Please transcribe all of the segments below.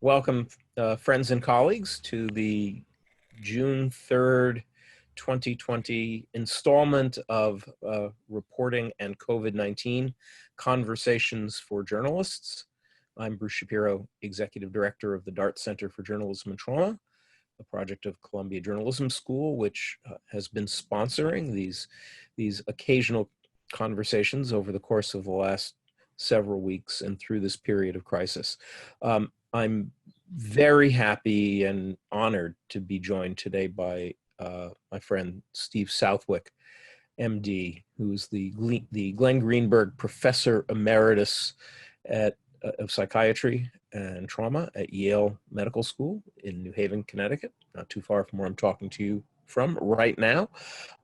Welcome, friends and colleagues, to the June 3rd, 2020 installment of Reporting and COVID-19 Conversations for Journalists. I'm Bruce Shapiro, Executive Director of the Dart Center for Journalism and Trauma, a project of Columbia Journalism School, which has been sponsoring these occasional conversations over the course of the last several weeks and through this period of crisis. I'm very happy and honored to be joined today by my friend Steve Southwick, MD, who's the Glenn Greenberg Professor Emeritus of Psychiatry and Trauma at Yale Medical School in New Haven, Connecticut, not too far from where I'm talking to you from right now.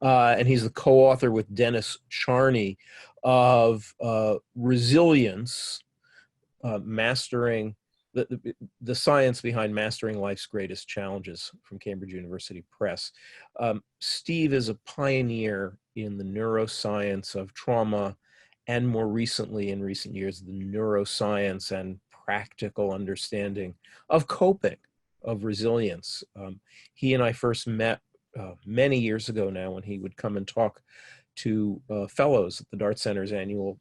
And he's the co-author with Dennis Charney of Resilience, Mastering the Science Behind Mastering Life's Greatest Challenges, from Cambridge University Press. Steve is a pioneer in the neuroscience of trauma, and more recently, in recent years, the neuroscience and practical understanding of coping, of resilience. He and I first met many years ago now, when he would come and talk to fellows at the Dart Center's annual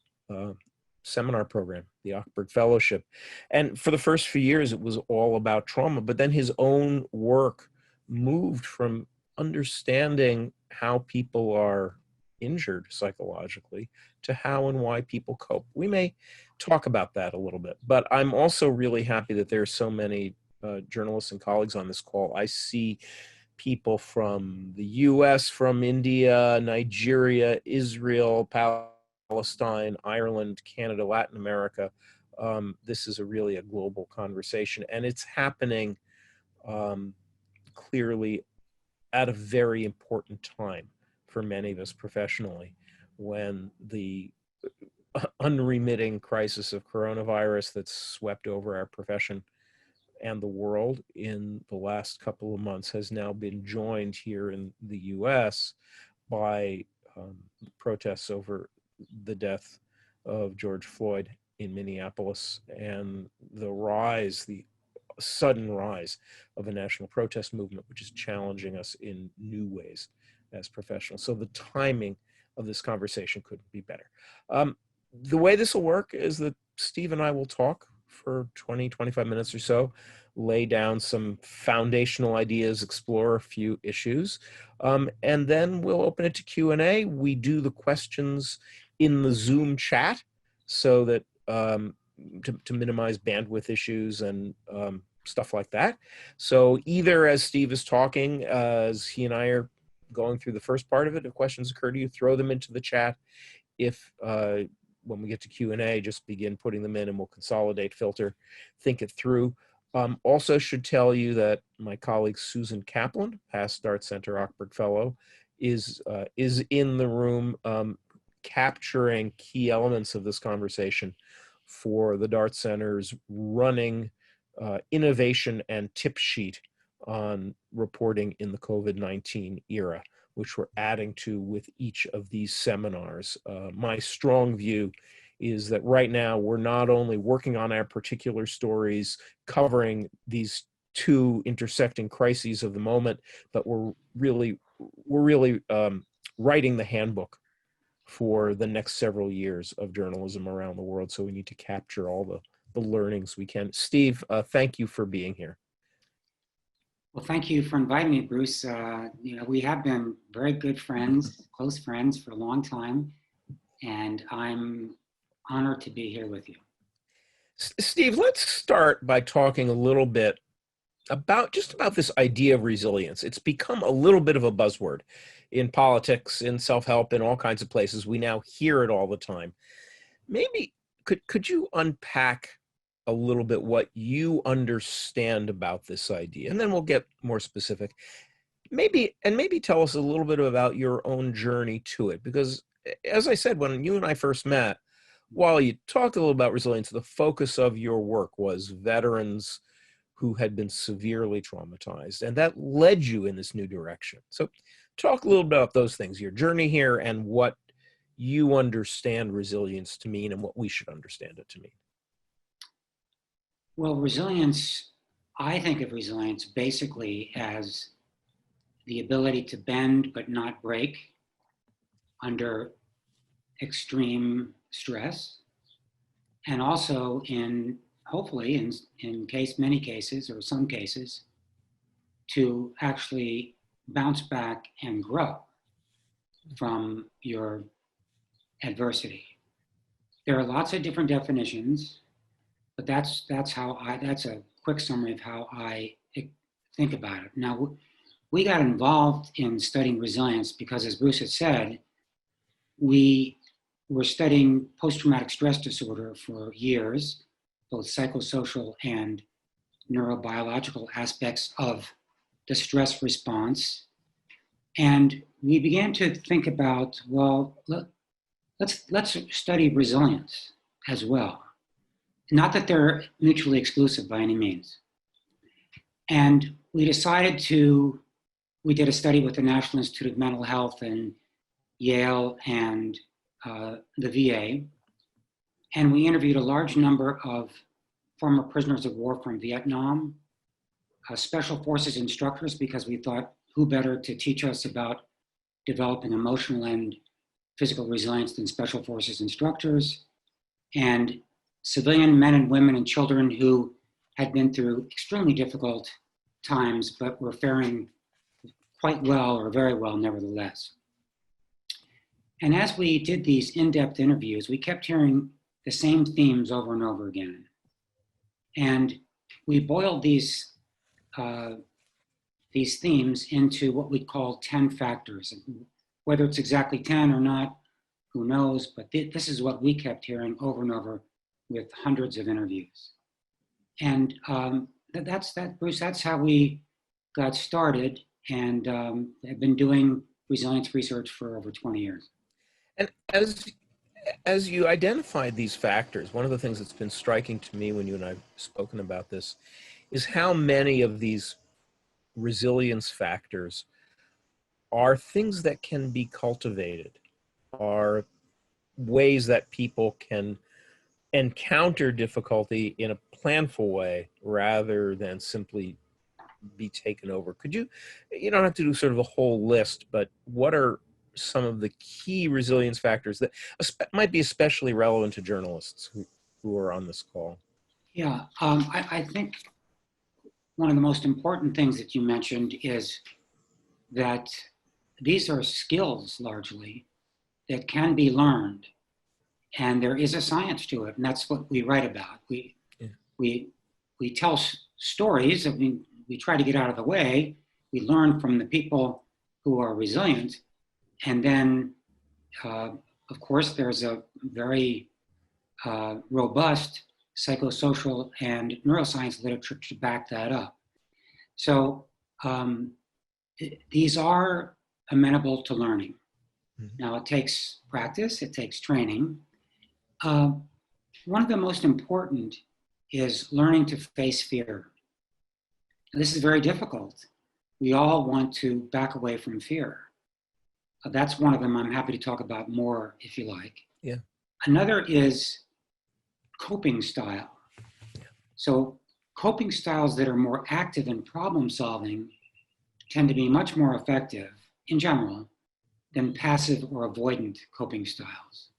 seminar program, the Ochberg Fellowship. And for the first few years, it was all about trauma, but then his own work moved from understanding how people are injured psychologically to how and why people cope. We may talk about that a little bit, but I'm also really happy that there are so many journalists and colleagues on this call. I see people from the US, from India, Nigeria, Israel, Palestine, Ireland, Canada, Latin America. This is really a global conversation, and it's happening clearly at a very important time for many of us professionally, when the unremitting crisis of coronavirus that's swept over our profession and the world in the last couple of months has now been joined here in the US by protests over the death of George Floyd in Minneapolis, and the sudden rise of a national protest movement, which is challenging us in new ways as professionals. So the timing of this conversation couldn't be better. The way this will work is that Steve and I will talk for 20, 25 minutes or so, lay down some foundational ideas, explore a few issues, and then we'll open it to Q&A. We do the questions in the Zoom chat so that to minimize bandwidth issues and stuff like that. So either as Steve is talking, as he and I are going through the first part of it, if questions occur to you, throw them into the chat. If when we get to Q&A, just begin putting them in and we'll consolidate, filter, think it through. Also should tell you that my colleague Susan Kaplan, past Dart Center Ochberg Fellow, is in the room capturing key elements of this conversation for the Dart Center's running innovation and tip sheet on reporting in the COVID-19 era, which we're adding to with each of these seminars. My strong view is that right now we're not only working on our particular stories, covering these two intersecting crises of the moment, but we're really writing the handbook for the next several years of journalism around the world. So we need to capture all the learnings we can. Steve, thank you for being here. Well, thank you for inviting me, Bruce. We have been very good friends, close friends for a long time, and I'm honored to be here with you. Steve, let's start by talking a little bit about this idea of resilience. It's become a little bit of a buzzword in politics, in self-help, in all kinds of places. We now hear it all the time. Maybe could you unpack a little bit what you understand about this idea, and then we'll get more specific. Maybe tell us a little bit about your own journey to it, because as I said, when you and I first met, while you talked a little about resilience, the focus of your work was veterans who had been severely traumatized, and that led you in this new direction. So talk a little bit about those things, your journey here, and what you understand resilience to mean and what we should understand it to mean. Well, resilience I think of resilience basically as the ability to bend but not break under extreme stress, and also hopefully in many cases or some cases, to actually bounce back and grow from your adversity. There are lots of different definitions, but that's a quick summary of how I think about it. Now, we got involved in studying resilience because, as Bruce had said, we were studying post-traumatic stress disorder for years, both psychosocial and neurobiological aspects of the stress response. And we began to think about, well, let's study resilience as well. Not that they're mutually exclusive by any means. And we did a study with the National Institute of Mental Health and Yale and the VA. And we interviewed a large number of former prisoners of war from Vietnam, special forces instructors, because we thought who better to teach us about developing emotional and physical resilience than special forces instructors, and civilian men and women and children who had been through extremely difficult times, but were faring quite well or very well nevertheless. And as we did these in-depth interviews, we kept hearing the same themes over and over again. And we boiled these themes into what we call 10 factors. Whether it's exactly 10 or not, who knows, but this is what we kept hearing over and over with hundreds of interviews. And Bruce, that's how we got started, and have been doing resilience research for over 20 years. And as you identified these factors, one of the things that's been striking to me when you and I have spoken about this is how many of these resilience factors are things that can be cultivated, are ways that people can encounter difficulty in a planful way rather than simply be taken over. You don't have to do sort of a whole list, but what are some of the key resilience factors that might be especially relevant to journalists who are on this call? Yeah, I think one of the most important things that you mentioned is that these are skills largely that can be learned, and there is a science to it, and that's what we write about. We tell stories. I mean, we try to get out of the way. We learn from the people who are resilient, and then, of course, there's a very robust psychosocial and neuroscience literature to back that up. So these are amenable to learning. Mm-hmm. Now, it takes practice, it takes training. One of the most important is learning to face fear. This is very difficult. We all want to back away from fear. That's one of them. I'm happy to talk about more if you like. Yeah. Another is coping style. Yeah. So coping styles that are more active in problem solving tend to be much more effective in general than passive or avoidant coping styles.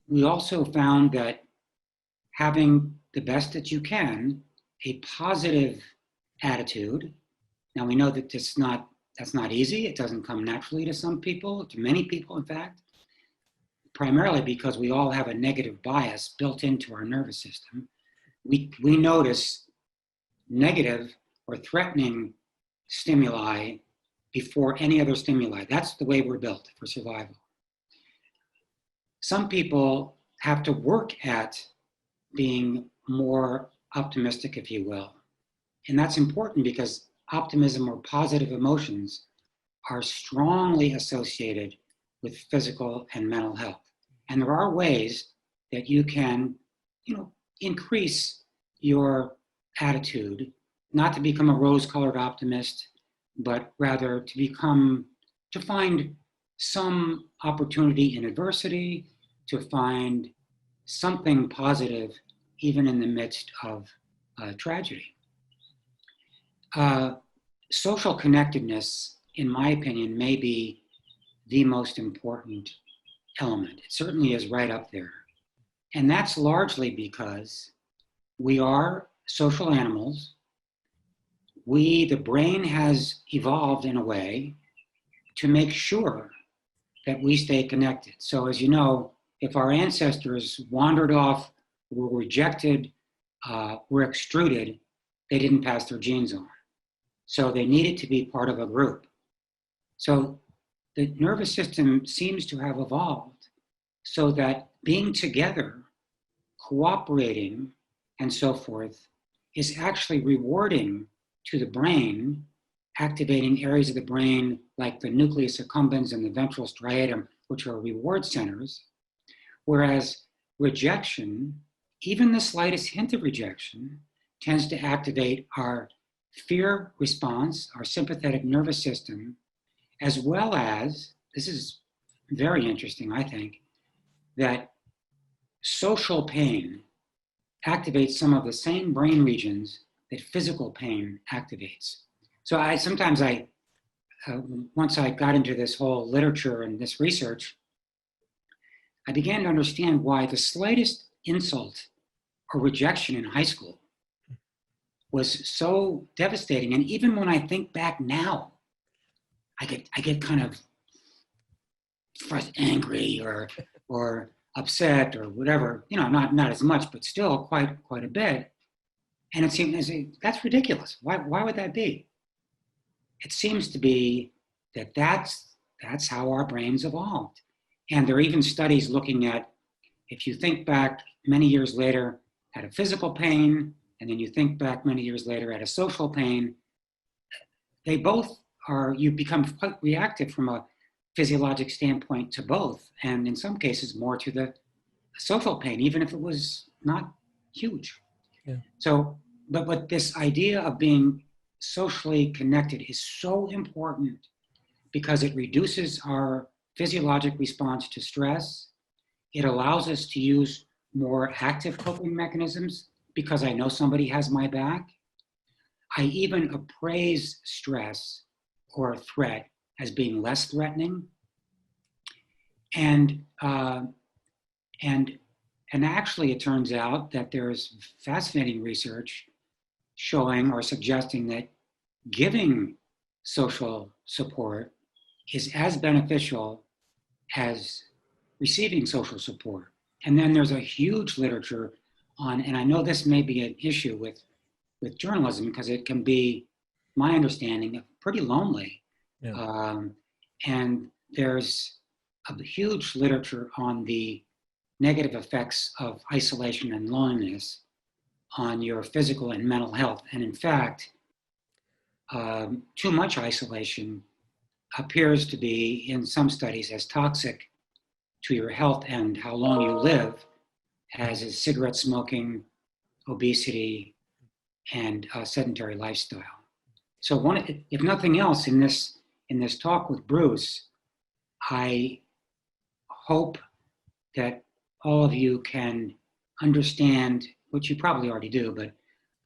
We also found that having the best that you can, a positive attitude. Now we know that that's not easy. It doesn't come naturally to some people, to many people in fact, primarily because we all have a negative bias built into our nervous system. We notice negative or threatening stimuli before any other stimuli. That's the way we're built for survival. Some people have to work at being more optimistic, if you will. And that's important because optimism or positive emotions are strongly associated with physical and mental health. And there are ways that you can, increase your attitude, not to become a rose-colored optimist, but rather to find some opportunity in adversity, to find something positive even in the midst of tragedy. Social connectedness, in my opinion, may be the most important element. It certainly is right up there. And that's largely because we are social animals. The brain has evolved in a way to make sure that we stay connected. So as you know, if our ancestors wandered off, were rejected, were extruded, they didn't pass their genes on. So they needed to be part of a group. So the nervous system seems to have evolved so that being together, cooperating, and so forth is actually rewarding to the brain, activating areas of the brain like the nucleus accumbens and the ventral striatum, which are reward centers, whereas rejection, even the slightest hint of rejection, tends to activate our fear response, our sympathetic nervous system, as well as, this is very interesting, I think, that social pain activates some of the same brain regions that physical pain activates. So once I got into this whole literature and this research, I began to understand why the slightest insult or rejection in high school was so devastating. And even when I think back now, I get kind of angry or upset or whatever, not as much, but still quite a bit. And it seems that's ridiculous. Why would that be? It seems to be that's how our brains evolved. And there are even studies looking at, if you think back many years later at a physical pain, and then you think back many years later at a social pain, they both you become quite reactive from a physiologic standpoint to both, and in some cases more to the social pain, even if it was not huge. Yeah. So, but this idea of being socially connected is so important because it reduces our physiologic response to stress. It allows us to use more active coping mechanisms because I know somebody has my back. I even appraise stress or a threat as being less threatening. And actually it turns out that there's fascinating research showing or suggesting that giving social support is as beneficial as receiving social support. And then there's a huge literature on, and I know this may be an issue with journalism because it can be, my understanding, pretty lonely. Yeah. And there's a huge literature on the negative effects of isolation and loneliness on your physical and mental health. And in fact, too much isolation appears to be, in some studies, as toxic to your health and how long you live as is cigarette smoking, obesity, and sedentary lifestyle. So if nothing else, in this talk with Bruce, I hope that all of you can understand, which you probably already do, but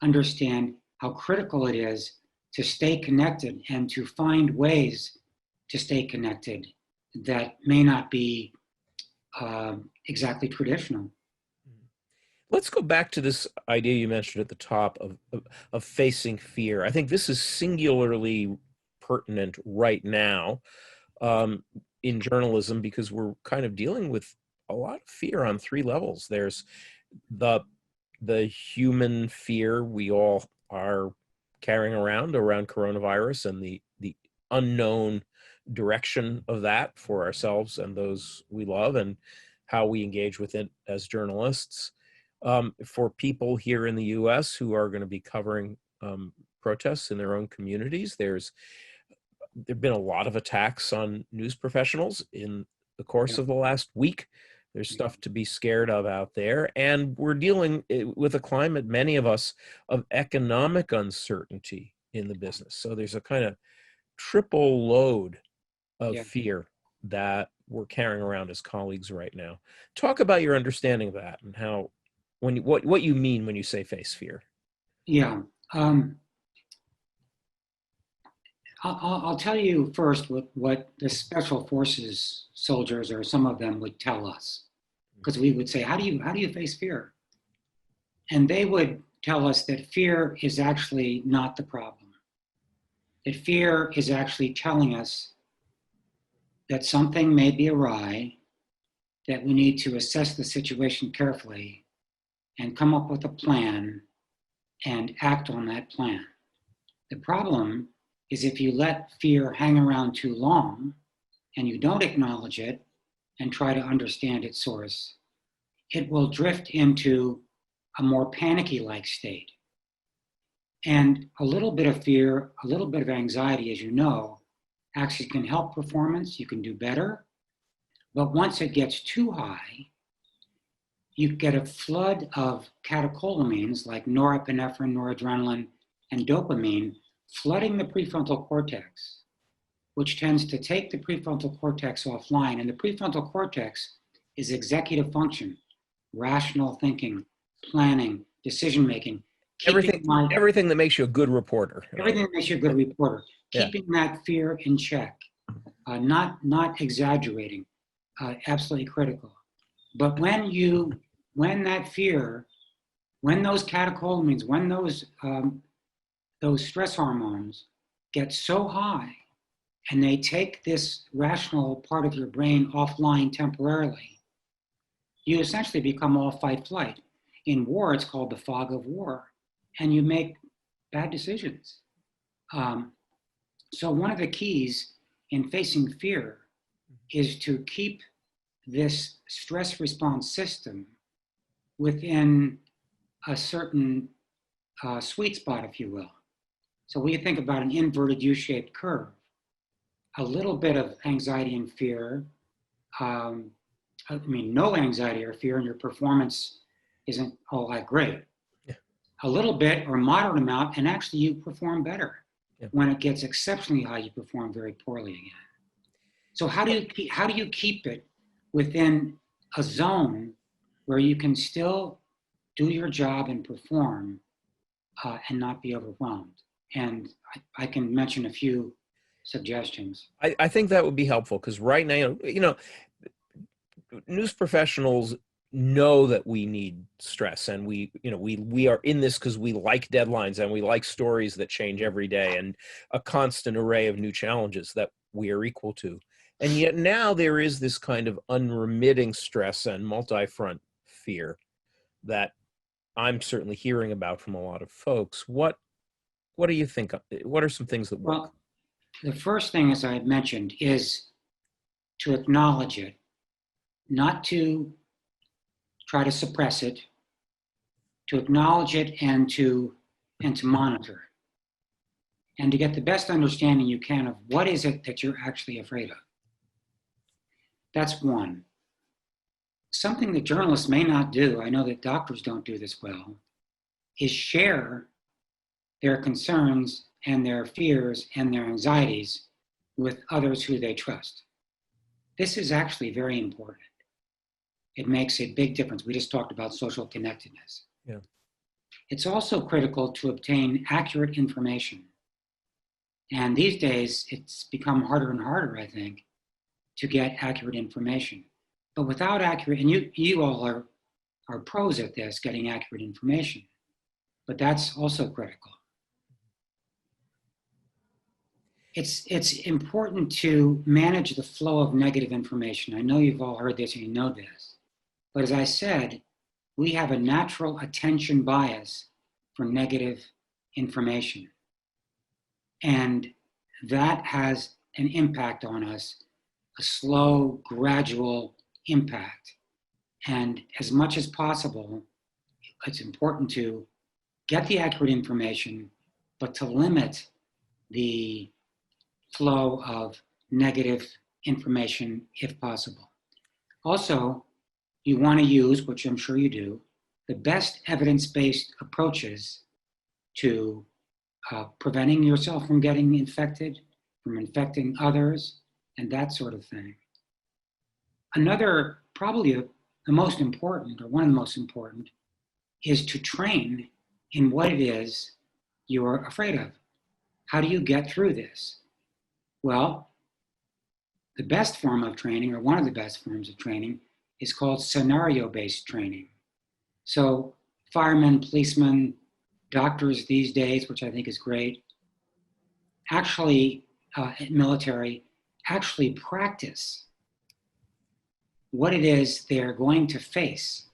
understand how critical it is to stay connected and to find ways to stay connected that may not be exactly traditional. Let's go back to this idea you mentioned at the top of facing fear. I think this is singularly pertinent right now in journalism because we're kind of dealing with a lot of fear on three levels. There's the human fear we all are carrying around coronavirus and the unknown direction of that for ourselves and those we love and how we engage with it as journalists. For people here in the US who are going to be covering protests in their own communities, there've been a lot of attacks on news professionals in the course of the last week. There's stuff to be scared of out there. And we're dealing with a climate, many of us, of economic uncertainty in the business. So there's a kind of triple load of fear that we're carrying around as colleagues right now. Talk about your understanding of that and how, what you mean when you say face fear. Yeah. I'll tell you first what the special forces soldiers, or some of them, would tell us, because we would say, how do you face fear? And they would tell us that fear is actually not the problem. That fear is actually telling us that something may be awry, that we need to assess the situation carefully and come up with a plan and act on that plan. The problem is if you let fear hang around too long and you don't acknowledge it and try to understand its source, it will drift into a more panicky-like state. And a little bit of fear, a little bit of anxiety, as you know, actually can help performance. You can do better. But once it gets too high, you get a flood of catecholamines like norepinephrine, noradrenaline, and dopamine flooding the prefrontal cortex, which tends to take the prefrontal cortex offline. And the prefrontal cortex is executive function, rational thinking, planning, decision-making, Everything that makes you a good reporter. everything that makes you a good reporter, Yeah. keeping that fear in check, not exaggerating, absolutely critical. But when that fear, when those catecholamines, when those stress hormones get so high and they take this rational part of your brain offline temporarily, you essentially become all fight flight. In war, it's called the fog of war, and you make bad decisions. So one of the keys in facing fear is to keep this stress response system within a certain sweet spot, if you will. So when you think about an inverted U-shaped curve, a little bit of anxiety and fear, no anxiety or fear, and your performance isn't all that great. Yeah. A little bit or moderate amount, and actually you perform better. Yeah. When it gets exceptionally high, you perform very poorly again. So how do you keep it within a zone where you can still do your job and perform and not be overwhelmed? And I can mention a few suggestions. I think that would be helpful, because right now, news professionals know that we need stress, and we are in this because we like deadlines and we like stories that change every day and a constant array of new challenges that we are equal to. And yet now there is this kind of unremitting stress and multi-front fear that I'm certainly hearing about from a lot of folks. What do you think? What are some things that work? Well, the first thing, as I mentioned, is to acknowledge it, not to try to suppress it, to acknowledge it and to monitor, and to get the best understanding you can of what is it that you're actually afraid of. That's one. Something that journalists may not do, I know that doctors don't do this well, is share their concerns and their fears and their anxieties with others who they trust. This is actually very important. It makes a big difference. We just talked about social connectedness. Yeah. It's also critical to obtain accurate information. And these days, it's become harder and harder, I think, to get accurate information. But without accurate, and you all are pros at this, getting accurate information, but that's also critical. It's important to manage the flow of negative information. I know you've all heard this and you know this, but as I said, we have a natural attention bias for negative information. And that has an impact on us, a slow, gradual impact. And as much as possible, it's important to get the accurate information, but to limit the flow of negative information if possible. Also, you want to use, which I'm sure you do, the best evidence-based approaches to preventing yourself from getting infected, from infecting others, and that sort of thing. Another, probably the most important, or one of the most important, is to train in what it is you're afraid of. How do you get through this? Well, the best form of training, or one of the best forms of training, is called scenario-based training. So firemen, policemen, doctors these days, which I think is great, actually, military, actually practice what it is they're going to face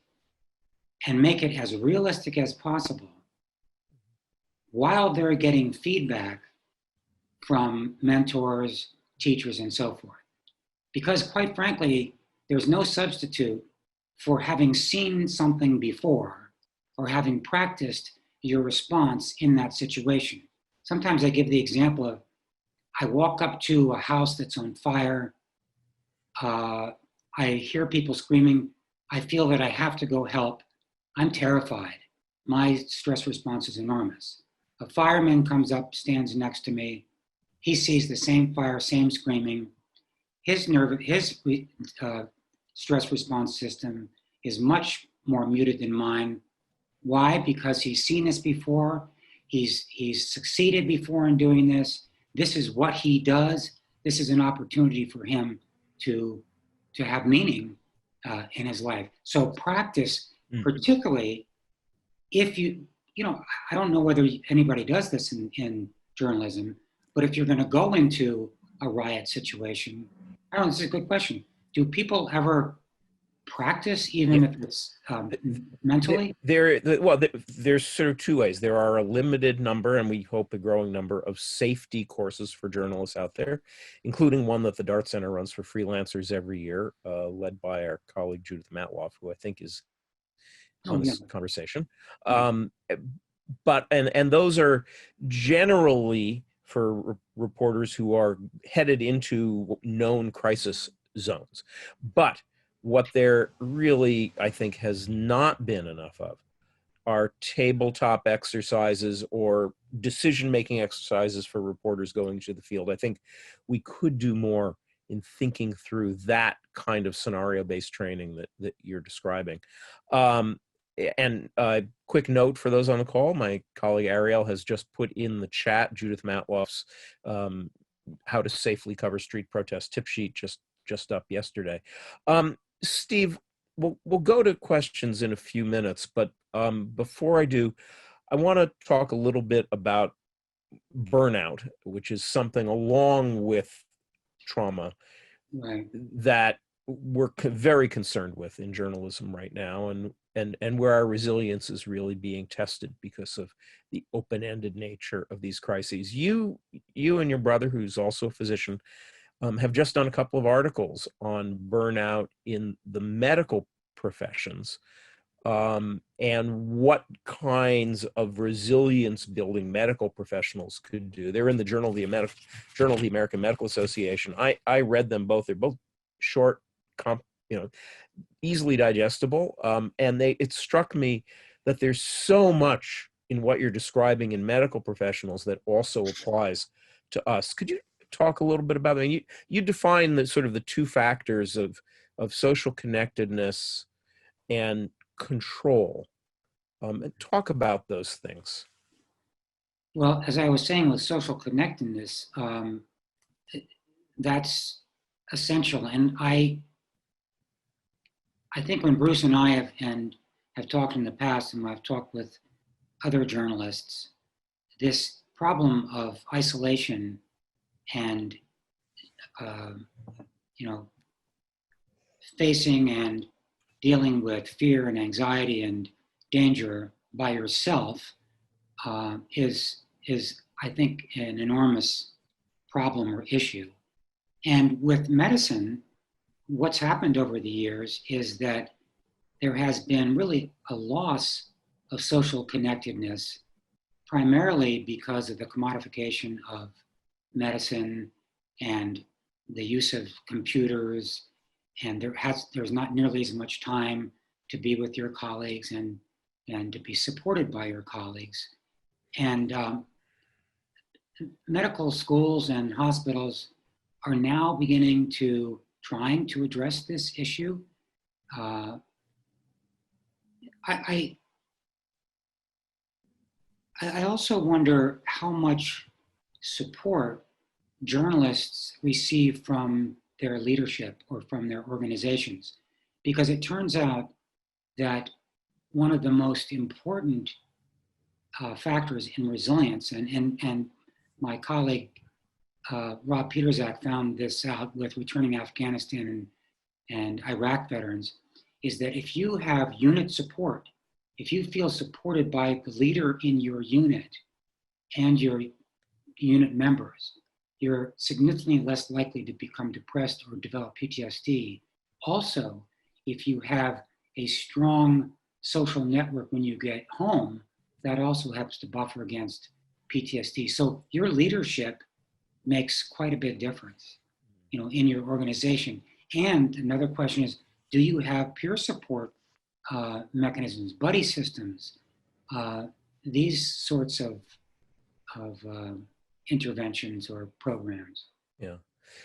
and make it as realistic as possible while they're getting feedback from mentors, teachers, and so forth. Because quite frankly, there's no substitute for having seen something before or having practiced your response in that situation. Sometimes I give the example of, I walk up to a house that's on fire. I hear people screaming. I feel that I have to go help. I'm terrified. My stress response is enormous. A fireman comes up, stands next to me. He sees the same fire, same screaming. His stress response system is much more muted than mine. Why? Because he's seen this before. He's succeeded before in doing this. This is what he does. This is an opportunity for him to have meaning in his life. So practice, particularly if I don't know whether anybody does this in journalism, but if you're going to go into a riot situation, I don't know, this is a good question. Do people ever practice, even if it's mentally? There's sort of two ways. There are a limited number, and we hope a growing number, of safety courses for journalists out there, including one that the Dart Center runs for freelancers every year, led by our colleague Judith Matloff, who I think is on this conversation. But those are generally for reporters who are headed into known crisis zones. But what there really, I think, has not been enough of are tabletop exercises or decision-making exercises for reporters going to the field. I think we could do more in thinking through that kind of scenario-based training that you're describing. And a quick note for those on the call, my colleague Ariel has just put in the chat Judith Matloff's How to Safely Cover Street Protest tip sheet just up yesterday. Steve, we'll go to questions in a few minutes, but before I do, I want to talk a little bit about burnout, which is something along with trauma that we're very concerned with in journalism right now, and where our resilience is really being tested because of the open-ended nature of these crises. You and your brother, who's also a physician, have just done a couple of articles on burnout in the medical professions, and what kinds of resilience building medical professionals could do. They're in the Journal of the American Medical Association. I read them both. They're both short, easily digestible, and it struck me that there's so much in what you're describing in medical professionals that also applies to us. Could you talk a little bit about that? You define the sort of the two factors of social connectedness and control, and talk about those things. Well, as I was saying with social connectedness, that's essential. And I think when Bruce and I have talked in the past, and I've talked with other journalists, this problem of isolation and facing and dealing with fear and anxiety and danger by yourself is I think an enormous problem or issue. And with medicine, what's happened over the years is that there has been really a loss of social connectedness, primarily because of the commodification of medicine and the use of computers, and there's not nearly as much time to be with your colleagues and to be supported by your colleagues. And medical schools and hospitals are now beginning to trying to address this issue. I also wonder how much support journalists receive from their leadership or from their organizations, because it turns out that one of the most important factors in resilience, and my colleague Rob Peterzak found this out with returning Afghanistan and Iraq veterans, is that if you have unit support, if you feel supported by the leader in your unit and your unit members, you're significantly less likely to become depressed or develop PTSD. Also, if you have a strong social network when you get home, that also helps to buffer against PTSD. So your leadership makes quite a big difference, in your organization. And another question is, do you have peer support mechanisms, buddy systems, these sorts of interventions or programs? Yeah.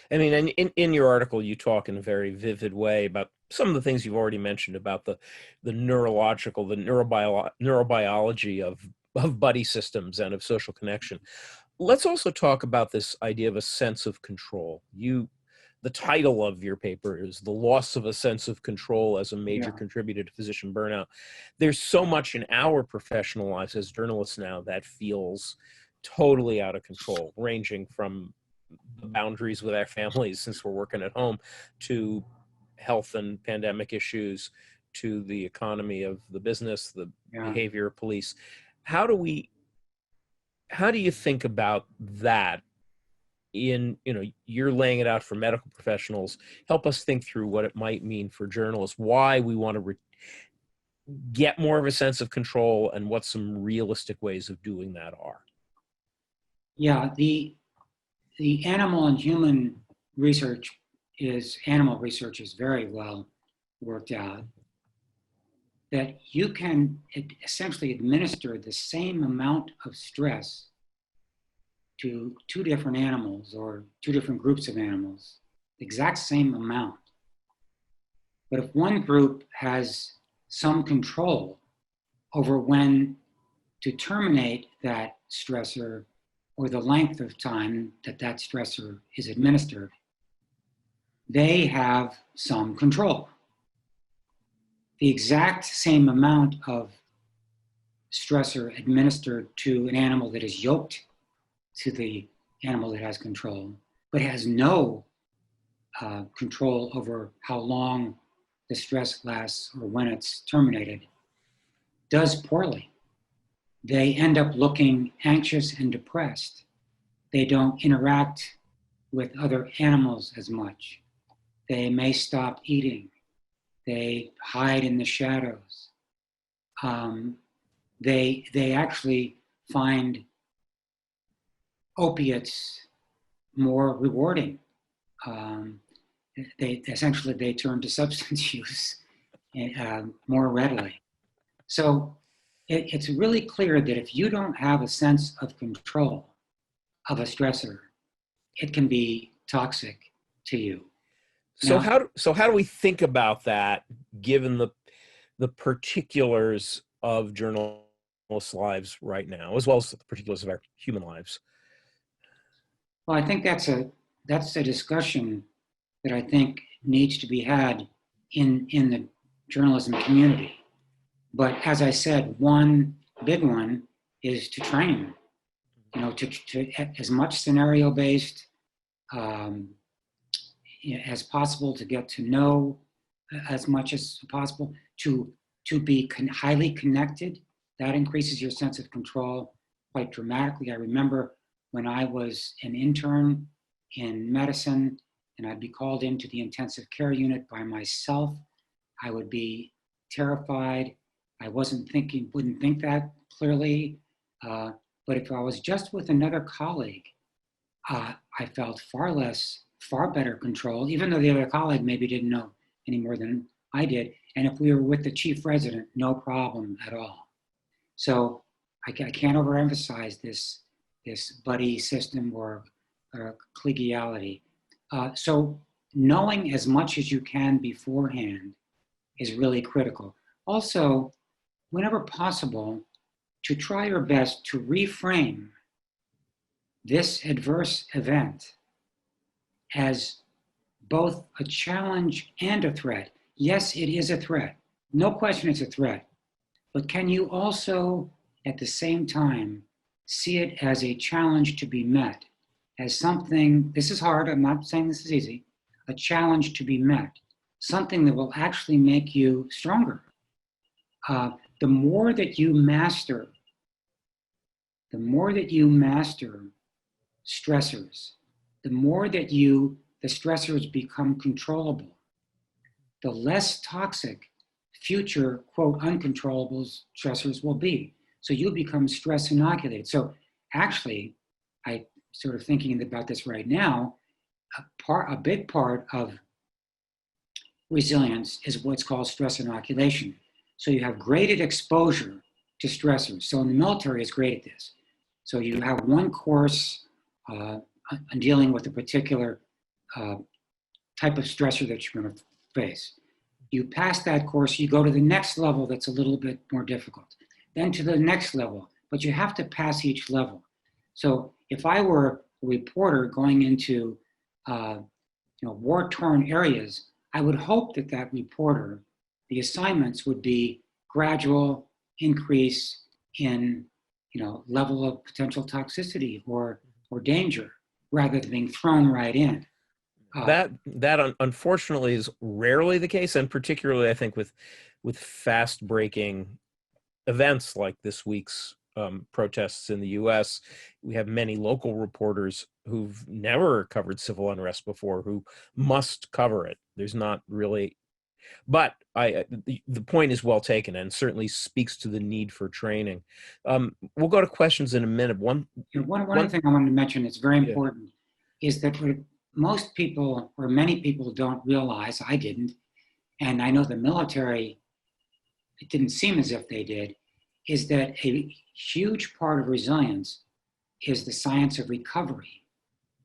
I mean, and in your article, you talk in a very vivid way about some of the things you've already mentioned about the neurological, the neurobiology of buddy systems and of social connection. Let's also talk about this idea of a sense of control. The title of your paper is "The Loss of a Sense of Control as a Major Yeah, Contributor to Physician Burnout." There's so much in our professional lives as journalists now that feels totally out of control, ranging from the boundaries with our families since we're working at home, to health and pandemic issues, to the economy of the business, the yeah. behavior of police. How do you think about that? You're laying it out for medical professionals. Help us think through what it might mean for journalists, why we want to get more of a sense of control, and what some realistic ways of doing that are. Yeah, the animal and human animal research is very well worked out, that you can essentially administer the same amount of stress to two different animals or two different groups of animals, the exact same amount. But if one group has some control over when to terminate that stressor or the length of time that that stressor is administered, they have some control. The exact same amount of stressor administered to an animal that is yoked to the animal that has control, but has no control over how long the stress lasts or when it's terminated, does poorly. They end up looking anxious and depressed. They don't interact with other animals as much. They may stop eating. They hide in the shadows. They actually find opiates more rewarding. They turn to substance use more readily. So it's really clear that if you don't have a sense of control of a stressor, it can be toxic to you. So Now, how do we think about that, given the particulars of journalists' lives right now, as well as the particulars of our human lives? well, I think that's a discussion that I think needs to be had in the journalism community. But as I said, one big one is to train, to as much scenario based as possible, to get to know as much as possible, to be highly connected. That increases your sense of control quite dramatically. I remember when I was an intern in medicine and I'd be called into the intensive care unit by myself, I would be terrified. I wouldn't think that clearly. But if I was just with another colleague, I felt far better control, even though the other colleague maybe didn't know any more than I did. And if we were with the chief resident, no problem at all. So I can't overemphasize this buddy system or collegiality. So knowing as much as you can beforehand is really critical. Also, whenever possible, to try your best to reframe this adverse event as both a challenge and a threat. Yes, it is a threat. No question it's a threat. But can you also, at the same time, see it as a challenge to be met, as something, this is hard, I'm not saying this is easy, a challenge to be met, something that will actually make you stronger. The more that you master stressors, the more that the stressors become controllable, the less toxic future, quote, uncontrollable stressors will be. So you become stress inoculated. So actually, I sort of thinking about this right now, a big part of resilience is what's called stress inoculation. So you have graded exposure to stressors. So in the military, it's great at this. So you have one course on dealing with a particular type of stressor that you're going to face. You pass that course, you go to the next level that's a little bit more difficult, then to the next level, but you have to pass each level. So if I were a reporter going into war-torn areas, I would hope that that reporter, the assignments would be gradual increase in level of potential toxicity or danger, rather than being thrown right in. That unfortunately is rarely the case, and particularly I think with fast breaking events like this week's protests in the U.S., we have many local reporters who've never covered civil unrest before who must cover it. There's not really, but the point is well taken and certainly speaks to the need for training. We'll go to questions in a minute. One thing I wanted to mention that's very important is that most people, or many people, don't realize, I didn't, and I know the military, it didn't seem as if they did, is that a huge part of resilience is the science of recovery.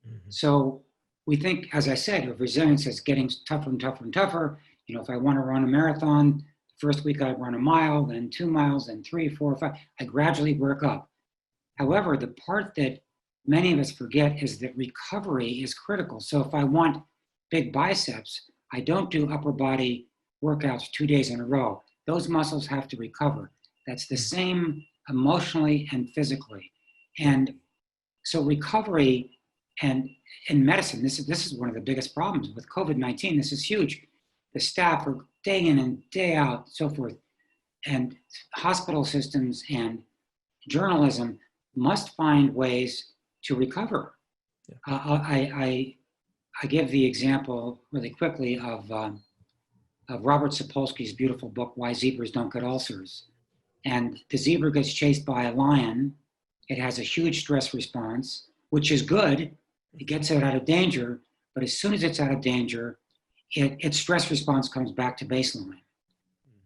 Mm-hmm. So we think, as I said, of resilience as getting tougher and tougher and tougher. If I want to run a marathon, first week I run a mile, then 2 miles, then 3, 4, 5. I gradually work up. However, the part that many of us forget is that recovery is critical. So if I want big biceps, I don't do upper body workouts 2 days in a row. Those muscles have to recover. That's the same emotionally and physically. And so recovery, and in medicine, this is one of the biggest problems with COVID-19. This is huge. The staff are day in and day out, so forth. And hospital systems and journalism must find ways to recover. Yeah. I give the example really quickly of Robert Sapolsky's beautiful book, Why Zebras Don't Get Ulcers. And the zebra gets chased by a lion. It has a huge stress response, which is good. It gets it out of danger, but as soon as it's out of danger, its stress response comes back to baseline.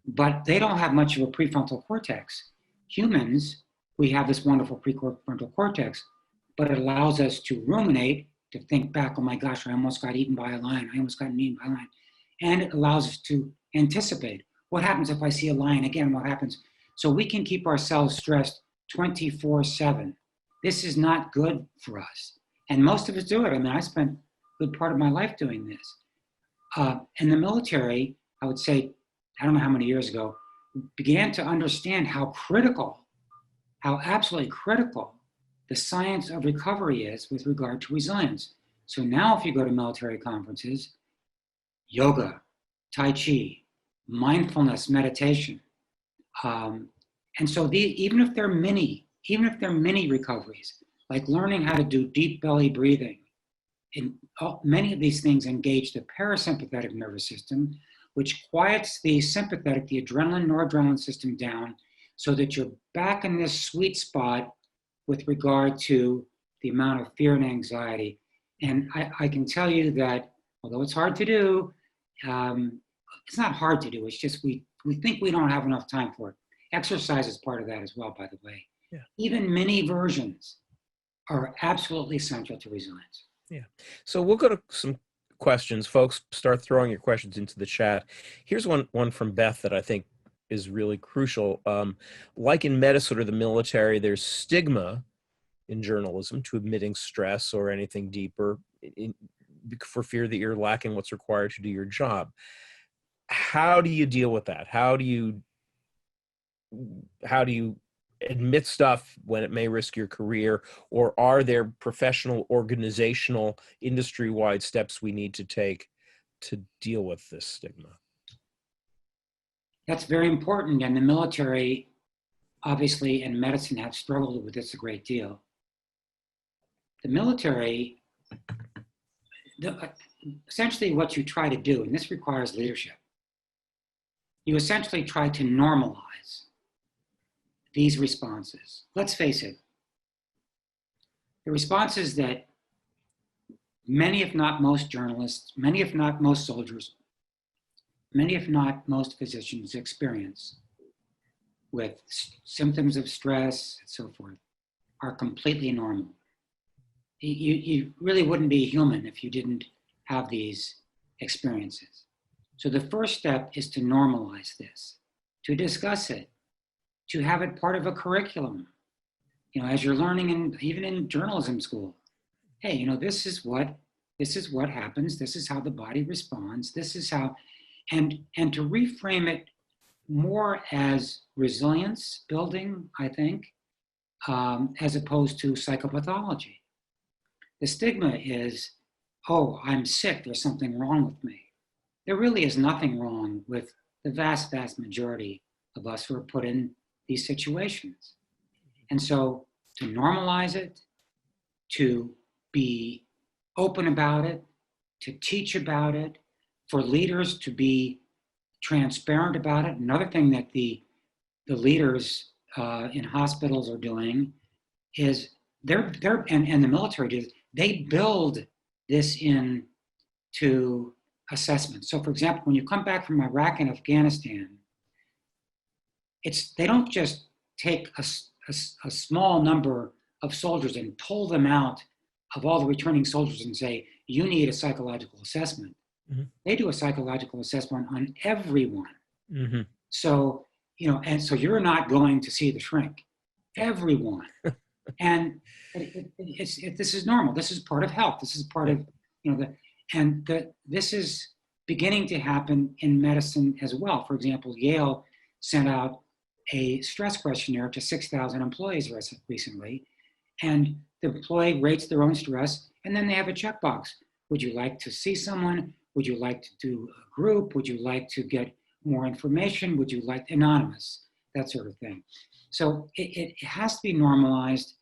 But they don't have much of a prefrontal cortex. Humans, we have this wonderful prefrontal cortex, but it allows us to ruminate, to think back, oh my gosh, I almost got eaten by a lion. I almost got eaten by a lion. And it allows us to anticipate. What happens if I see a lion again? What happens? So we can keep ourselves stressed 24/7. This is not good for us. And most of us do it. I mean, I spent a good part of my life doing this. In the military, I would say, I don't know how many years ago, began to understand how absolutely critical the science of recovery is with regard to resilience. So now if you go to military conferences, yoga, Tai Chi, mindfulness, meditation. And so even if they're mini recoveries, like learning how to do deep belly breathing, many of these things engage the parasympathetic nervous system, which quiets the sympathetic, the adrenaline, noradrenaline system down so that you're back in this sweet spot with regard to the amount of fear and anxiety. And I can tell you that, although it's hard to do, it's not hard to do, it's just we think we don't have enough time for it. Exercise is part of that as well, by the way. Yeah. Even mini versions are absolutely essential to resilience. Yeah. So we'll go to some questions. Folks, start throwing your questions into the chat. Here's one from Beth that I think is really crucial. Like in medicine or the military, there's stigma in journalism to admitting stress or anything deeper for fear that you're lacking what's required to do your job. How do you deal with that? How do you admit stuff when it may risk your career, or are there professional, organizational, industry-wide steps we need to take to deal with this stigma? That's very important, and the military, obviously, and medicine have struggled with this a great deal. The military, essentially what you try to do, and this requires leadership, you essentially try to normalize these responses. Let's face it, the responses that many, if not most journalists, many, if not most soldiers, many, if not most physicians experience with symptoms of stress and so forth are completely normal. You really wouldn't be human if you didn't have these experiences. So the first step is to normalize this, to discuss it, to have it part of a curriculum. As you're learning even in journalism school, hey, this is what happens. This is how the body responds. This is how, and to reframe it more as resilience building, I think, as opposed to psychopathology. The stigma is, oh, I'm sick, there's something wrong with me. There really is nothing wrong with the vast, vast majority of us who are put in these situations. And so to normalize it, to be open about it, to teach about it, for leaders to be transparent about it. Another thing that the leaders in hospitals are doing is and the military does, they build this in to assessment. So for example, when you come back from Iraq and Afghanistan, they don't just take a small number of soldiers and pull them out of all the returning soldiers and say, you need a psychological assessment. Mm-hmm. They do a psychological assessment on everyone. Mm-hmm. So, and so you're not going to see the shrink, everyone. And this is normal. This is part of health. This is part of, this is beginning to happen in medicine as well. For example, Yale sent out a stress questionnaire to 6,000 employees recently, and the employee rates their own stress, and then they have a checkbox. Would you like to see someone? Would you like to do a group? Would you like to get more information? Would you like anonymous? That sort of thing. So it has to be normalized.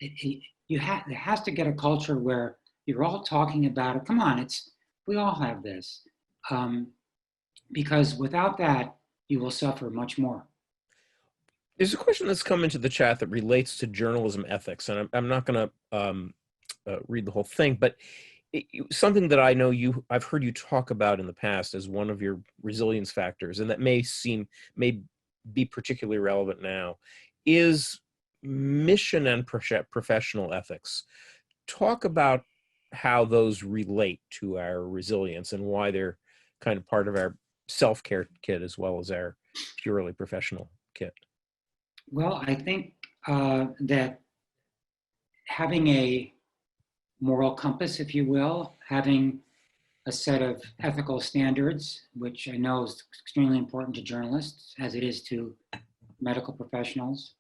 There has to get a culture where you're all talking about it. Come on, we all have this. Because without that, you will suffer much more. There's a question that's come into the chat that relates to journalism ethics, and I'm not going to read the whole thing, but something that I know I've heard you talk about in the past as one of your resilience factors, and that may be particularly relevant now, is mission and professional ethics. Talk about how those relate to our resilience and why they're kind of part of our self-care kit as well as our purely professional kit. Well, I think that having a moral compass, if you will, having a set of ethical standards, which I know is extremely important to journalists, as it is to medical professionals,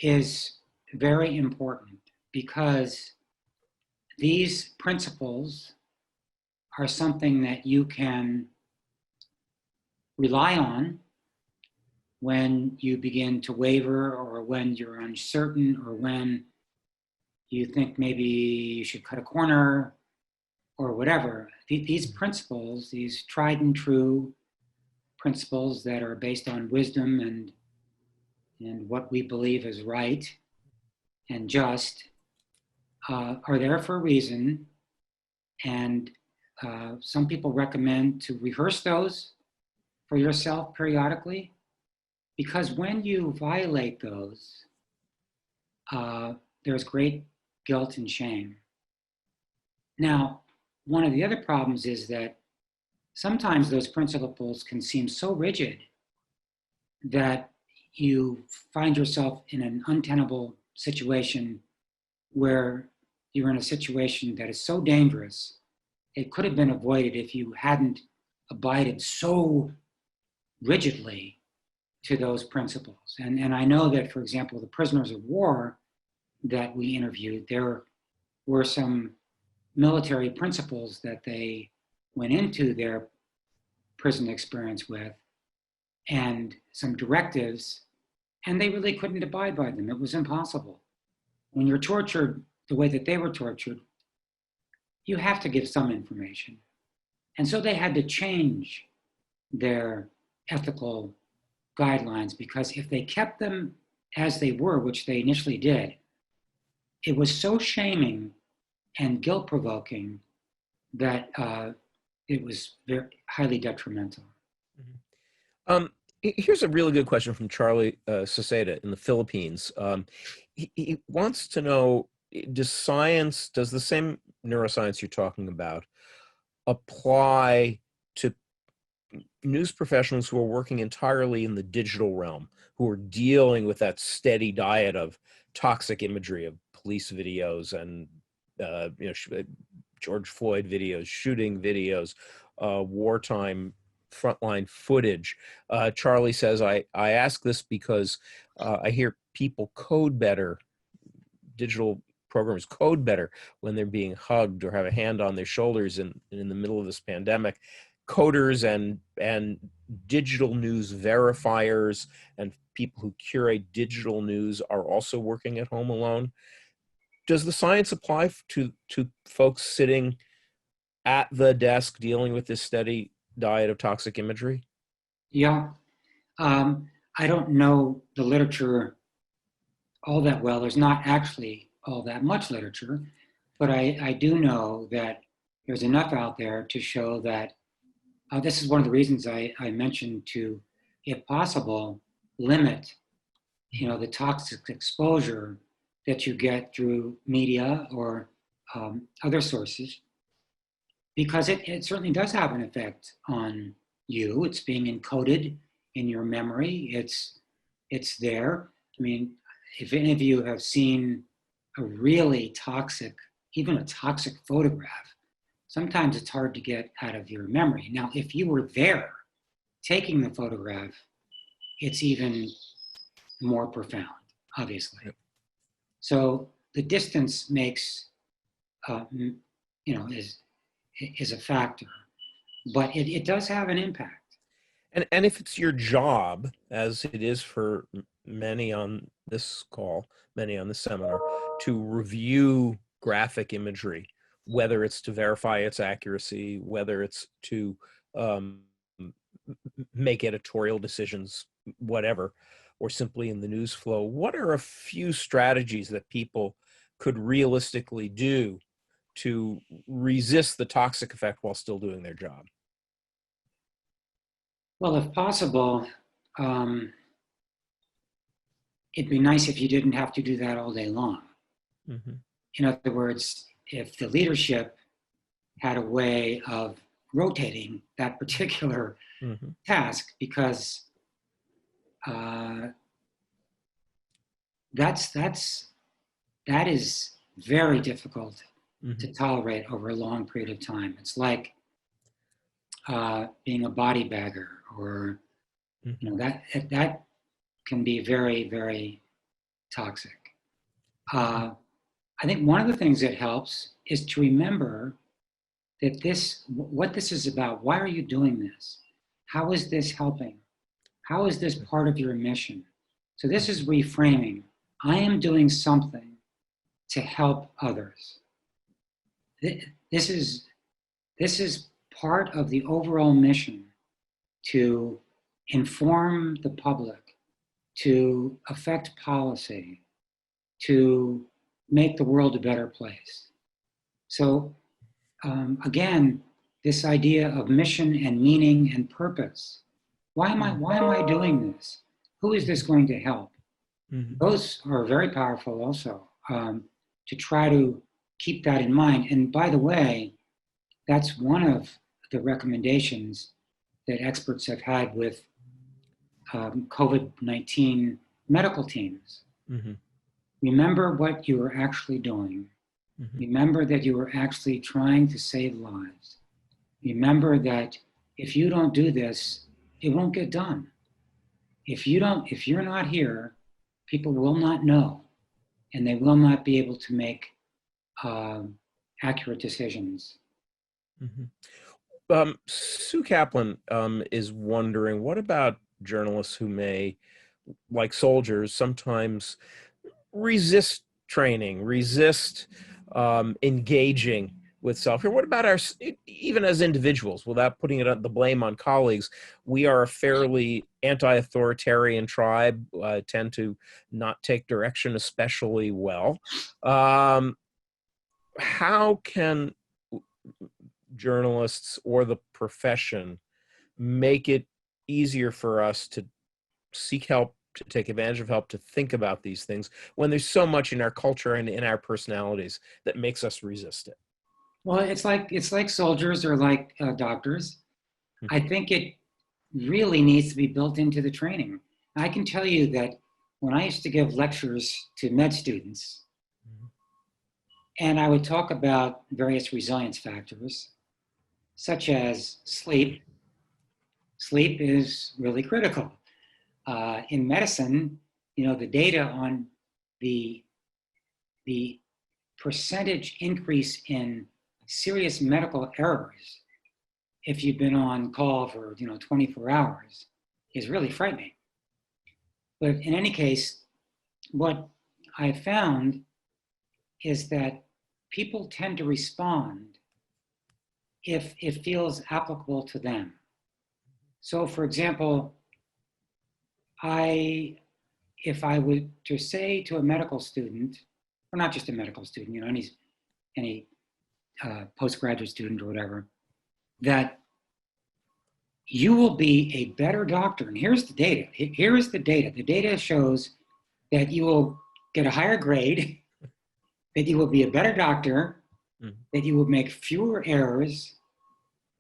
is very important, because these principles are something that you can rely on when you begin to waver, or when you're uncertain, or when you think maybe you should cut a corner, or whatever. These principles, these tried and true principles that are based on wisdom and what we believe is right and just, are there for a reason. And some people recommend to rehearse those for yourself periodically, because when you violate those, there's great guilt and shame. Now, one of the other problems is that sometimes those principles can seem so rigid that you find yourself in an untenable situation where you're in a situation that is so dangerous, it could have been avoided if you hadn't abided so rigidly to those principles. And I know that, for example, the prisoners of war that we interviewed, there were some military principles that they went into their prison experience with, and some directives, and they really couldn't abide by them. It was impossible. When you're tortured the way that they were tortured, you have to give some information. And so they had to change their ethical guidelines, because if they kept them as they were, which they initially did, it was so shaming and guilt-provoking that it was very highly detrimental. Here's a really good question from Charlie Saceda in the Philippines. He wants to know, does the same neuroscience you're talking about apply to news professionals who are working entirely in the digital realm, who are dealing with that steady diet of toxic imagery of police videos and George Floyd videos, shooting videos, wartime frontline footage? Charlie says, I ask this because I hear people code better, digital programmers code better when they're being hugged or have a hand on their shoulders in the middle of this pandemic. Coders and digital news verifiers and people who curate digital news are also working at home alone. Does the science apply to folks sitting at the desk dealing with this steady diet of toxic imagery? Yeah. I don't know the literature all that well. There's not actually all that much literature, but I do know that there's enough out there to show that this is one of the reasons I mentioned to, if possible, limit, the toxic exposure that you get through media or other sources, because it certainly does have an effect on you. It's being encoded in your memory. It's there. I mean, if any of you have seen a really toxic, even a toxic photograph, sometimes it's hard to get out of your memory. Now, if you were there taking the photograph, it's even more profound, obviously. Yep. So the distance makes, is a factor, but it does have an impact. And if it's your job, as it is for many on this call, many on this seminar, to review graphic imagery, whether it's to verify its accuracy, whether it's to make editorial decisions, whatever, or simply in the news flow, what are a few strategies that people could realistically do to resist the toxic effect while still doing their job? Well, if possible, it'd be nice if you didn't have to do that all day long. Mm-hmm. In other words, if the leadership had a way of rotating that particular mm-hmm. task, because that is very difficult mm-hmm. to tolerate over a long period of time. It's like being a body bagger, or mm-hmm. that can be very, very toxic. I think one of the things that helps is to remember that what this is about. Why are you doing this? How is this helping? How is this part of your mission? So this is reframing. I am doing something to help others. This is part of the overall mission to inform the public, to affect policy, to make the world a better place. So again, this idea of mission and meaning and purpose. Why am I doing this? Who is this going to help? Mm-hmm. Those are very powerful also, to try to keep that in mind. And by the way, that's one of the recommendations that experts have had with COVID-19 medical teams. Mm-hmm. Remember what you were actually doing. Mm-hmm. Remember that you were actually trying to save lives. Remember that if you don't do this, it won't get done. If you're not here, people will not know, and they will not be able to make accurate decisions. Mm-hmm. Sue Kaplan is wondering, what about journalists who may, like soldiers, sometimes resist training, resist engaging with self-care? What about our, even as individuals, without putting the blame on colleagues? We are a fairly anti-authoritarian tribe, tend to not take direction especially well. How can journalists or the profession make it easier for us to seek help, to take advantage of help, to think about these things when there's so much in our culture and in our personalities that makes us resist it? Well, it's like soldiers or like doctors. I think it really needs to be built into the training. I can tell you that when I used to give lectures to med students, and I would talk about various resilience factors, such as sleep. Sleep is really critical. In medicine, the data on the percentage increase in serious medical errors if you've been on call for 24 hours is really frightening. But in any case, what I found is that people tend to respond if it feels applicable to them. So for example, if I would to say to a medical student, or not just a medical student, any postgraduate student or whatever, that you will be a better doctor. And here's the data. Here is the data. The data shows that you will get a higher grade, that you will be a better doctor, that you will make fewer errors,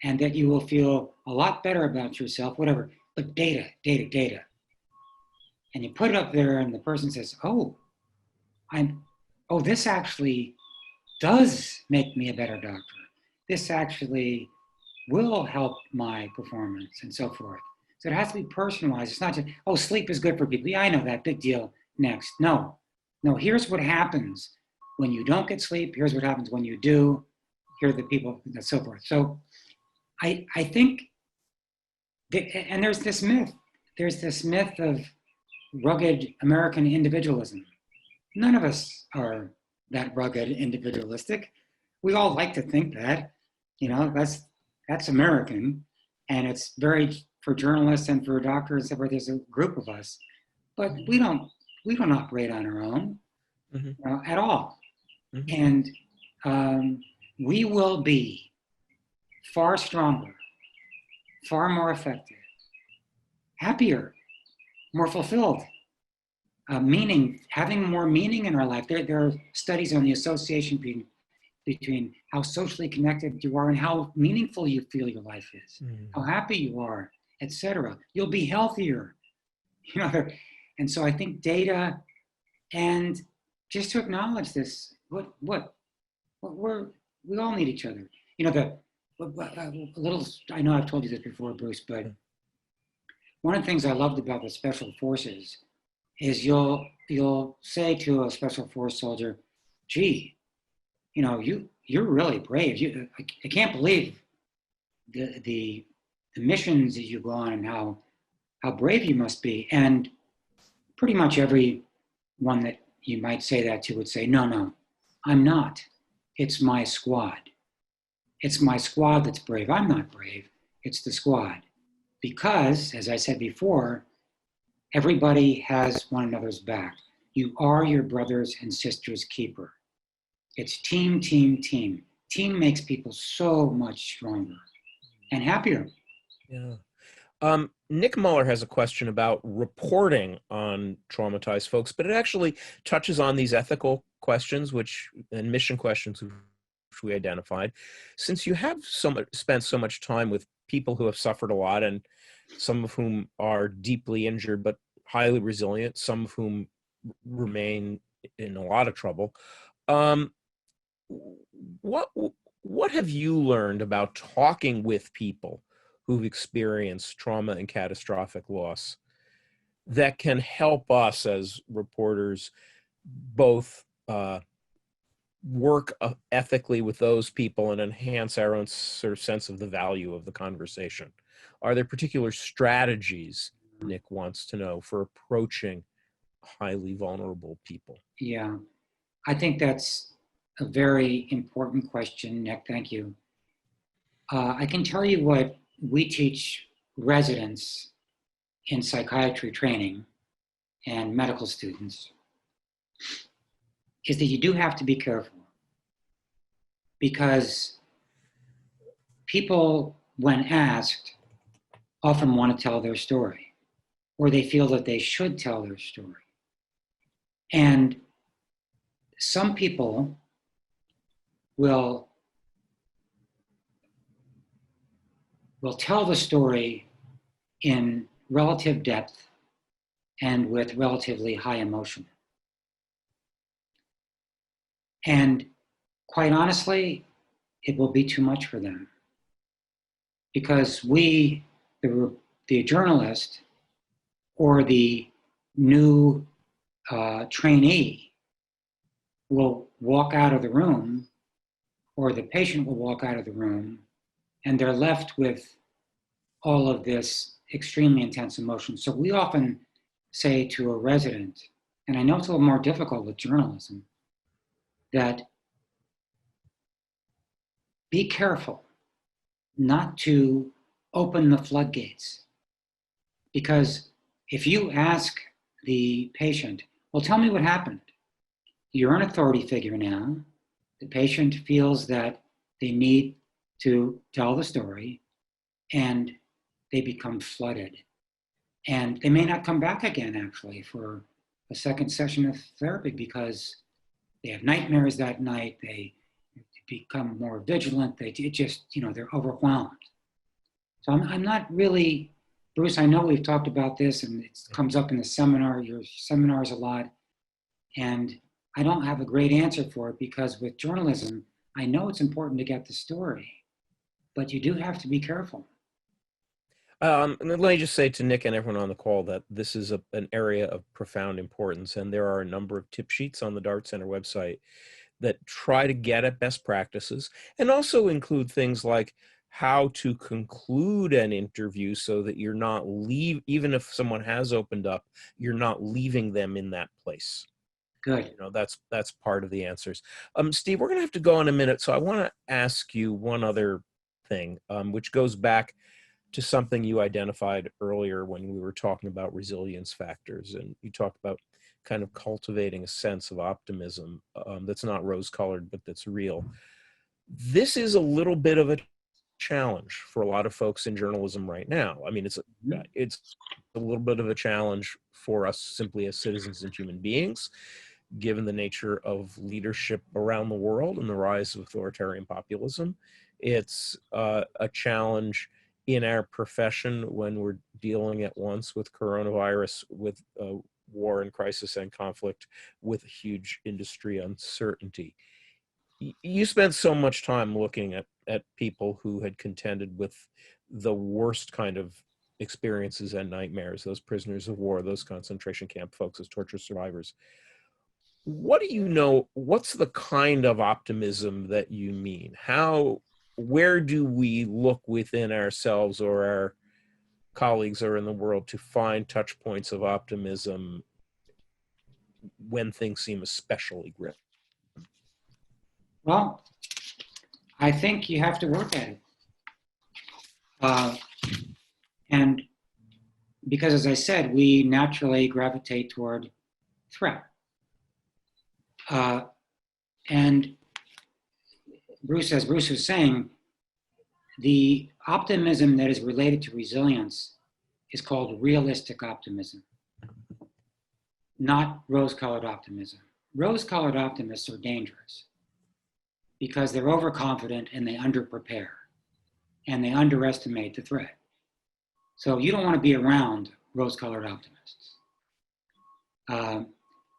and that you will feel a lot better about yourself, whatever. But data, data, data. And you put it up there and the person says, this actually does make me a better doctor. This actually will help my performance and so forth. So it has to be personalized. It's not just, sleep is good for people. Yeah, I know that, big deal, next. No, here's what happens when you don't get sleep. Here's what happens when you do. Here are the people, and so forth. So I think, and there's this myth of rugged American individualism. None of us are that rugged individualistic. We all like to think that, that's American, and it's very, for journalists and for doctors, there's a group of us, but we don't operate on our own at all. And we will be far stronger, far more effective, happier, more fulfilled, having more meaning in our life. There are studies on the association between how socially connected you are and how meaningful you feel your life is, how happy you are, etc. You'll be healthier, And so I think data, and just to acknowledge this, we all need each other. I know I've told you this before, Bruce, but one of the things I loved about the Special Forces is you'll say to a Special Force soldier, gee, you're really brave. I can't believe the missions that you go on and how brave you must be. And pretty much everyone that you might say that to would say, no, I'm not. It's my squad. It's my squad that's brave. I'm not brave. It's the squad. Because, as I said before, everybody has one another's back. You are your brothers and sisters' keeper. It's team, team, team. Team makes people so much stronger and happier. Yeah. Nick Muller has a question about reporting on traumatized folks, but it actually touches on these ethical questions, and mission questions, which we identified. Since you have spent so much time with people who have suffered a lot, and some of whom are deeply injured but highly resilient, some of whom remain in a lot of trouble. Um, what what have you learned about talking with people who've experienced trauma and catastrophic loss that can help us as reporters both work ethically with those people and enhance our own sort of sense of the value of the conversation? Are there particular strategies, Nick wants to know, for approaching highly vulnerable people? Yeah, I think that's a very important question, Nick. Thank you. I can tell you what we teach residents in psychiatry training and medical students is that you do have to be careful, because people, when asked, often want to tell their story, or they feel that they should tell their story. And some people will tell the story in relative depth and with relatively high emotion. And quite honestly, it will be too much for them, because we, the journalist or the new trainee, will walk out of the room, or the patient will walk out of the room, and they're left with all of this extremely intense emotion. So we often say to a resident, and I know it's a little more difficult with journalism, that be careful not to open the floodgates. Because if you ask the patient, well, tell me what happened. You're an authority figure now. The patient feels that they need to tell the story, and they become flooded. And they may not come back again, actually, for a second session of therapy, because they have nightmares that night, they become more vigilant, they just, they're overwhelmed. So I'm not really, Bruce, I know we've talked about this, and it comes up in your seminars a lot, and I don't have a great answer for it, because with journalism, I know it's important to get the story, but you do have to be careful. And let me just say to Nick and everyone on the call that this is an area of profound importance, and there are a number of tip sheets on the Dart Center website that try to get at best practices, and also include things like how to conclude an interview so that you're not even if someone has opened up, you're not leaving them in that place. Good. That's part of the answers. Steve, we're gonna have to go in a minute, so I want to ask you one other thing, which goes back to something you identified earlier when we were talking about resilience factors, and you talked about kind of cultivating a sense of optimism that's not rose-colored, but that's real. This is a little bit of a challenge for a lot of folks in journalism right now. I mean, it's a little bit of a challenge for us simply as citizens and human beings, given the nature of leadership around the world and the rise of authoritarian populism. It's a challenge in our profession when we're dealing at once with coronavirus, with war and crisis and conflict, with huge industry uncertainty. You spent so much time looking at people who had contended with the worst kind of experiences and nightmares, those prisoners of war, those concentration camp folks, those torture survivors. What do you know, what's the kind of optimism that you mean? Where do we look within ourselves or our colleagues or in the world to find touch points of optimism when things seem especially grim? Well, I think you have to work at it. And because, as I said, we naturally gravitate toward threat. And as Bruce was saying, the optimism that is related to resilience is called realistic optimism, not rose-colored optimism. Rose-colored optimists are dangerous because they're overconfident and they underprepare. and they underestimate the threat. So you don't want to be around rose-colored optimists.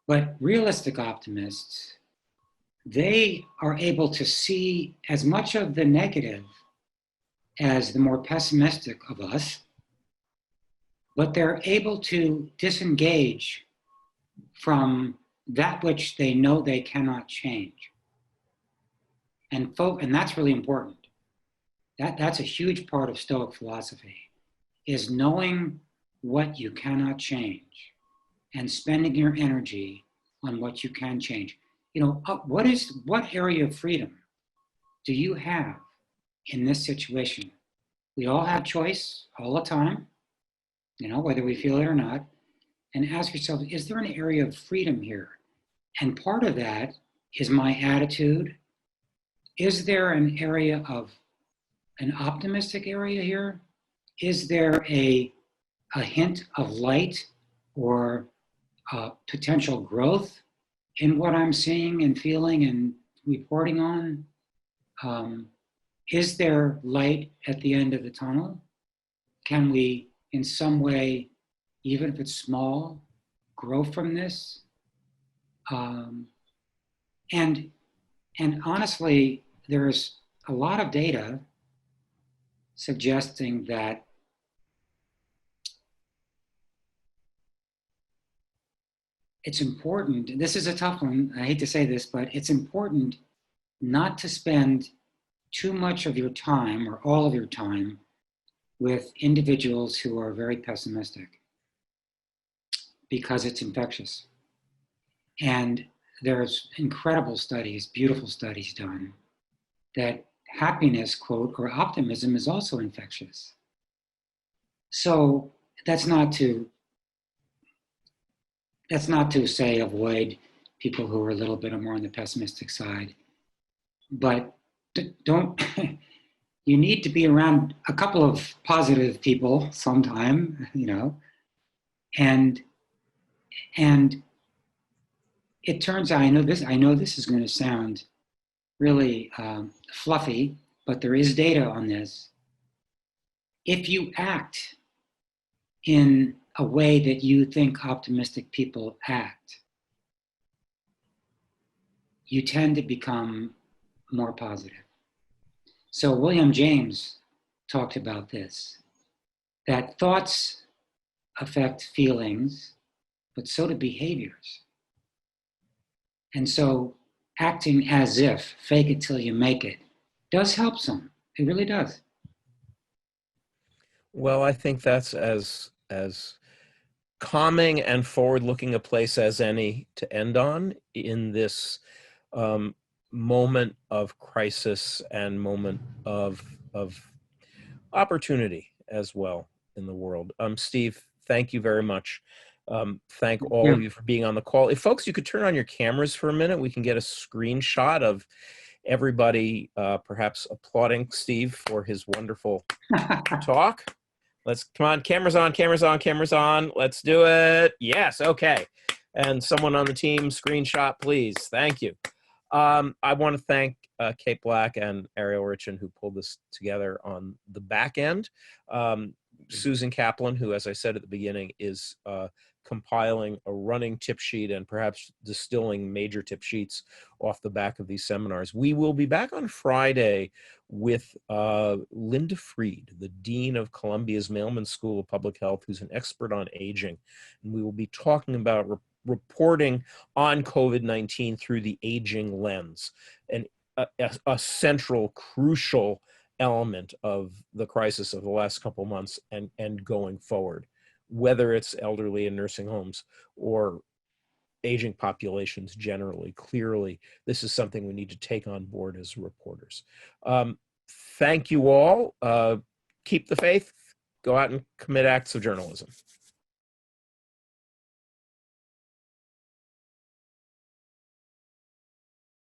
But realistic optimists, they are able to see as much of the negative as the more pessimistic of us, but they're able to disengage from that which they know they cannot change. And that's really important. That's a huge part of Stoic philosophy, is knowing what you cannot change and spending your energy on what you can change. You know, what area of freedom do you have in this situation? We all have choice all the time, you know, whether we feel it or not. And ask yourself, is there an area of freedom here? And part of that is my attitude. Is there an area of an optimistic area here? Is there a hint of light or potential growth in what I'm seeing and feeling and reporting on? Is there light at the end of the tunnel? Can we, in some way, even if it's small, grow from this? And honestly, there's a lot of data suggesting that it's important. This is a tough one. I hate to say this, but it's important not to spend too much of your time or all of your time with individuals who are very pessimistic, because it's infectious. And there's incredible studies, beautiful studies done, that happiness, quote, or optimism is also infectious. So that's not to say avoid people who are a little bit more on the pessimistic side, but don't, you need to be around a couple of positive people sometime, you know, and it turns out, I know this is going to sound really fluffy, but there is data on this. If you act in a way that you think optimistic people act, you tend to become more positive. So William James talked about this, that thoughts affect feelings, but so do behaviors. And so acting as if, fake it till you make it, does help some. It really does. Well, I think that's as calming and forward-looking a place as any to end on in this moment of crisis and moment of opportunity as well in the world. Steve, thank you very much. Thank all of you for being on the call. If folks, you could turn on your cameras for a minute, we can get a screenshot of everybody perhaps applauding Steve for his wonderful talk. Let's, come on, cameras on, cameras on, cameras on. Let's do it. Yes, okay. And someone on the team, screenshot, please. Thank you. I want to thank Kate Black and Ariel Richin, who pulled this together on the back end. Susan Kaplan, who, as I said at the beginning, is compiling a running tip sheet and perhaps distilling major tip sheets off the back of these seminars. We will be back on Friday with Linda Fried, the Dean of Columbia's Mailman School of Public Health, who's an expert on aging. And we will be talking about reporting on COVID-19 through the aging lens, and a central, crucial element of the crisis of the last couple months and going forward, whether it's elderly in nursing homes or aging populations generally. Clearly, this is something we need to take on board as reporters. Thank you all. Keep the faith. Go out and commit acts of journalism.